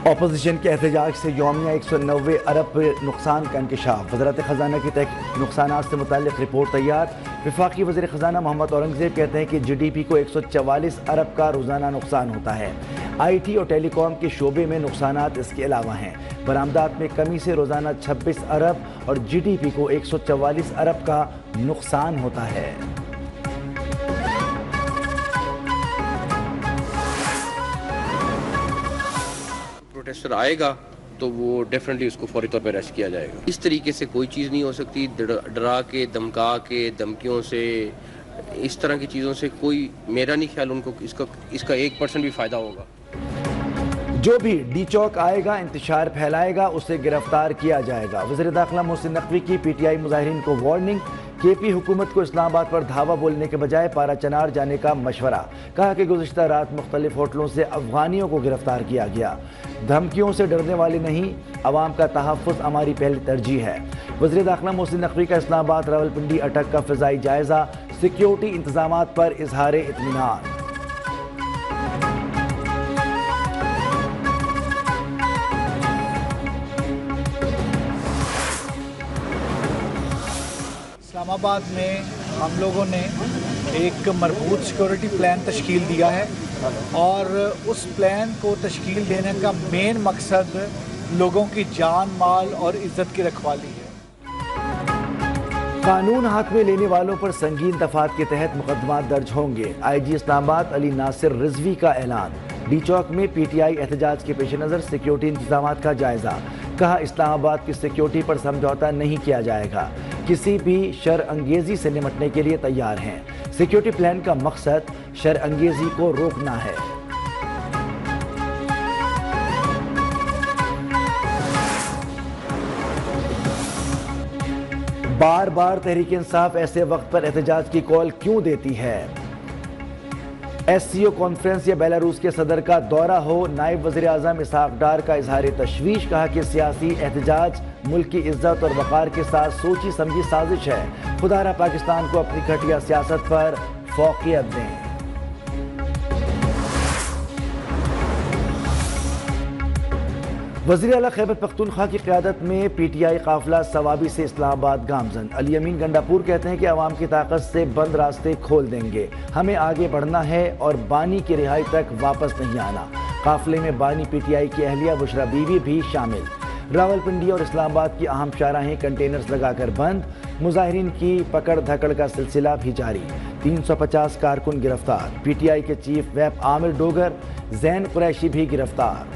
Opposition کے احتجاج سے یومیہ 190 ارب نقصان کا انکشاف۔ وزارت خزانہ کی تحقیق نقصانات سے متعلق رپورٹ تیار۔ وفاقی وزیر خزانہ محمد اورنگزیب کہتے ہیں کہ جی ڈی پی کو 144 ارب کا روزانہ نقصان ہوتا ہے۔ آئی ٹی اور ٹیلی کام کے شعبے میں نقصانات اس کے علاوہ ہیں۔ برآمدات میں کمی سے روزانہ 26 ارب اور جی ڈی پی کو 144 ارب کا نقصان ہوتا ہے۔ پروٹیسٹر آئے گا تو وہ ڈیفینیٹلی اس کو فوری طور پہ اریسٹ کیا جائے گا۔ اس طریقے سے کوئی چیز نہیں ہو سکتی، ڈرا کے، دھمکا کے، دھمکیوں سے، اس طرح کی چیزوں سے کوئی، میرا نہیں خیال ان کو اس کا 1% بھی فائدہ ہوگا۔ جو بھی ڈی چوک آئے گا، انتشار پھیلائے گا، اسے گرفتار کیا جائے گا۔ وزیر داخلہ محسن نقوی کی پی ٹی آئی مظاہرین کو وارننگ۔ کے پی حکومت کو اسلام آباد پر دھاوا بولنے کے بجائے پارا چنار جانے کا مشورہ۔ کہا کہ گزشتہ رات مختلف ہوٹلوں سے افغانیوں کو گرفتار کیا گیا۔ دھمکیوں سے ڈرنے والے نہیں، عوام کا تحفظ ہماری پہلی ترجیح ہے۔ وزیر داخلہ محسن نقوی کا اسلام آباد راولپنڈی اٹک کا فضائی جائزہ، سیکیورٹی انتظامات پر اظہار اطمینان۔ اسلام آباد میں ہم لوگوں نے ایک مربوط سیکورٹی پلان تشکیل دیا ہے اور اس پلان کو تشکیل دینے کا مین مقصد لوگوں کی جان، مال اور عزت کی رکھوالی ہے۔ قانون ہاتھ میں لینے والوں پر سنگین دفعات کے تحت مقدمات درج ہوں گے۔ آئی جی اسلام آباد علی ناصر رضوی کا اعلان۔ ڈی چوک میں پی ٹی آئی احتجاج کے پیش نظر سیکیورٹی انتظامات کا جائزہ۔ کہا اسلام آباد کی سیکیورٹی پر سمجھوتہ نہیں کیا جائے گا، کسی بھی شر انگیزی سے نمٹنے کے لیے تیار ہیں۔ سیکیورٹی پلان کا مقصد شر انگیزی کو روکنا ہے۔ بار بار تحریک انصاف ایسے وقت پر احتجاج کی کال کیوں دیتی ہے؟ ایس سی او کانفرنس یا بیلاروس کے صدر کا دورہ ہو، نائب وزیر اعظم اسحاق ڈار کا اظہار تشویش۔ کہا کہ سیاسی احتجاج ملک کی عزت اور وقار کے ساتھ سوچی سمجھی سازش ہے، خدا را پاکستان کو اپنی گھٹیا سیاست پر فوقیت دیں۔ وزیر اعلیٰ خیبر پختونخوا کی قیادت میں پی ٹی آئی قافلہ ثوابی سے اسلام آباد گامزن۔ علی امین گنڈاپور کہتے ہیں کہ عوام کی طاقت سے بند راستے کھول دیں گے، ہمیں آگے بڑھنا ہے اور بانی کی رہائی تک واپس نہیں آنا۔ قافلے میں بانی پی ٹی آئی کی اہلیہ بشرا بیوی بھی شامل۔ راولپنڈی اور اسلام آباد کی اہم شاہراہیں کنٹینرز لگا کر بند، مظاہرین کی پکڑ دھکڑ کا سلسلہ بھی جاری۔ 350 کارکن گرفتار۔ پی ٹی آئی کے چیف ویپ عامر ڈوگر، زین قریشی بھی گرفتار۔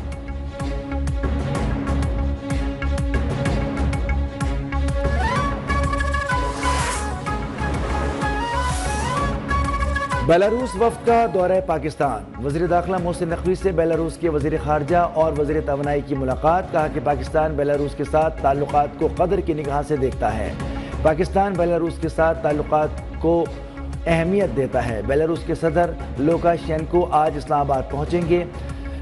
بیلاروس وفد کا دورہ پاکستان۔ وزیر داخلہ محسن نقوی سے بیلاروس کے وزیر خارجہ اور وزیر توانائی کی ملاقات۔ کہا کہ پاکستان بیلاروس کے ساتھ تعلقات کو قدر کی نگاہ سے دیکھتا ہے۔ پاکستان بیلاروس کے ساتھ تعلقات کو اہمیت دیتا ہے۔ بیلاروس کے صدر لوکاشینکو آج اسلام آباد پہنچیں گے۔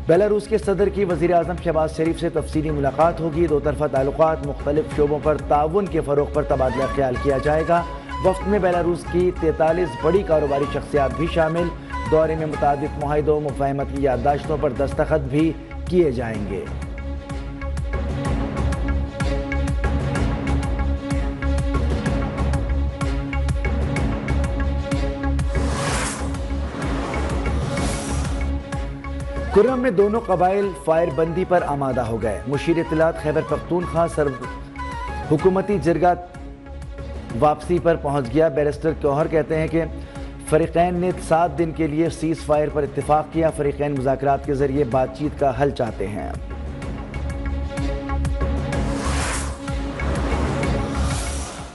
بیلاروس کے صدر کی وزیر اعظم شہباز شریف سے تفصیلی ملاقات ہوگی۔ دو طرفہ تعلقات، مختلف شعبوں پر تعاون کے فروغ پر تبادلہ خیال کیا جائے گا۔ وفد میں بیلاروس کی 43 بڑی کاروباری شخصیات بھی شامل۔ دورے میں متعدد معاہدوں، مفاہمت کی یادداشتوں پر دستخط بھی کیے جائیں گے۔ کرم میں دونوں قبائل فائر بندی پر آمادہ ہو گئے۔ مشیر اطلاعات خیبر پختونخوا حکومتی جرگہ واپسی پر پہنچ گیا۔ بیرسٹر گوہر کہتے ہیں کہ فریقین نے 7 دن کے لیے سیز فائر پر اتفاق کیا۔ فریقین مذاکرات کے ذریعے بات چیت کا حل چاہتے ہیں۔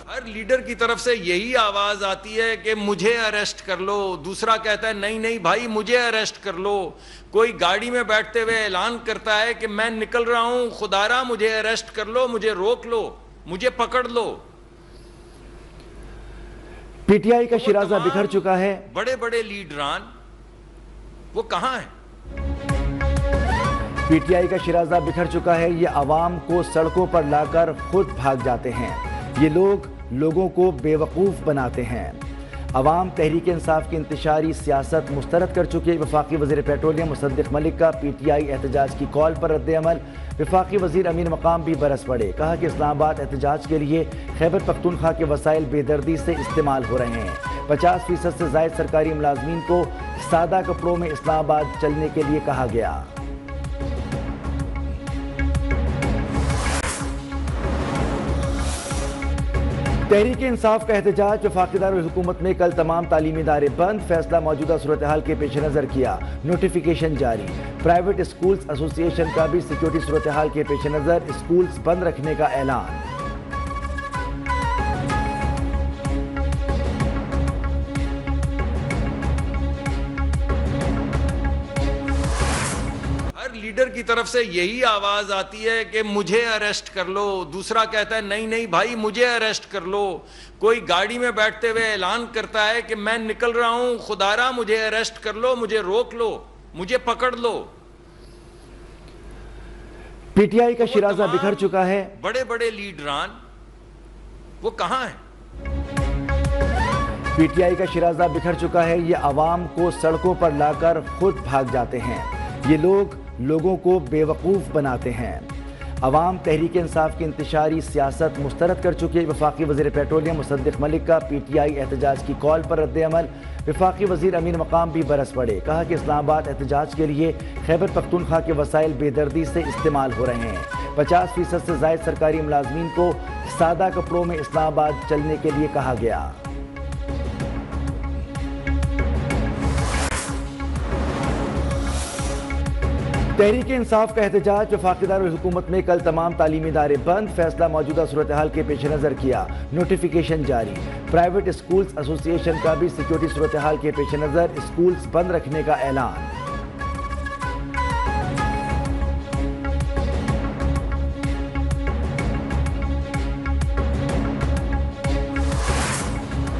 ہر لیڈر کی طرف سے یہی آواز آتی ہے کہ مجھے اریسٹ کر لو، دوسرا کہتا ہے نہیں نہیں بھائی مجھے اریسٹ کر لو، کوئی گاڑی میں بیٹھتے ہوئے اعلان کرتا ہے کہ میں نکل رہا ہوں، خدارا مجھے اریسٹ کر لو، مجھے روک لو، مجھے پکڑ لو۔ پی ٹی آئی کا شیرازہ بکھر چکا ہے۔ بڑے بڑے لیڈران وہ کہاں ہیں؟ پی ٹی آئی کا شیرازہ بکھر چکا ہے۔ یہ عوام کو سڑکوں پر لا کر خود بھاگ جاتے ہیں۔ یہ لوگ لوگوں کو بے وقوف بناتے ہیں۔ عوام تحریک انصاف کی انتشاری سیاست مسترد کر چکے وفاقی وزیر پیٹرولیم مصدق ملک کا پی ٹی آئی احتجاج کی کال پر رد عمل۔ وفاقی وزیر امین مقام بھی برس پڑے، کہا کہ اسلام آباد احتجاج کے لیے خیبر پختونخوا کے وسائل بے دردی سے استعمال ہو رہے ہیں۔ 50% سے زائد سرکاری ملازمین کو سادہ کپڑوں میں اسلام آباد چلنے کے لیے کہا گیا۔ تحریک انصاف کا احتجاج وفاقی دارالحکومت میں کل تمام تعلیمی ادارے بند، فیصلہ موجودہ صورتحال کے پیش نظر کیا، نوٹیفیکیشن جاری۔ پرائیویٹ اسکولز ایسوسی ایشن کا بھی سیکیورٹی صورتحال کے پیش نظر اسکولز بند رکھنے کا اعلان۔ لیڈر کی طرف سے یہی آواز آتی ہے کہ مجھے اریسٹ کر لو، دوسرا کہتا ہے نہیں نہیں بھائی مجھے اریسٹ کر لو، کوئی گاڑی میں بیٹھتے ہوئے اعلان کرتا ہے کہ میں نکل رہا ہوں، خدارا مجھے اریسٹ کر لو، مجھے روک لو، مجھے پکڑ لو۔ پی ٹی آئی کا شیرازہ بکھر چکا ہے، بڑے بڑے لیڈران وہ کہاں ہیں؟ پی ٹی آئی کا شیرازہ بکھر چکا ہے، یہ عوام کو سڑکوں پر لا کر خود بھاگ جاتے ہیں، یہ لوگوں کو بے وقوف بناتے ہیں۔ عوام تحریک انصاف کی انتشاری سیاست مسترد کر چکے وفاقی وزیر پیٹرولیم مصدق ملک کا پی ٹی آئی احتجاج کی کال پر رد عمل۔ وفاقی وزیر امین مقام بھی برس پڑے، کہا کہ اسلام آباد احتجاج کے لیے خیبر پختونخوا کے وسائل بے دردی سے استعمال ہو رہے ہیں۔ 50% سے زائد سرکاری ملازمین کو سادہ کپڑوں میں اسلام آباد چلنے کے لیے کہا گیا۔ تحریک انصاف کا احتجاج وفاقی دارالحکومت میں کل تمام تعلیمی ادارے بند، فیصلہ موجودہ صورتحال کے پیش نظر کیا، نوٹیفیکیشن جاری۔ پرائیویٹ اسکولز ایسوسی ایشن کا بھی سیکیورٹی صورتحال کے پیش نظر اسکولز بند رکھنے کا اعلان۔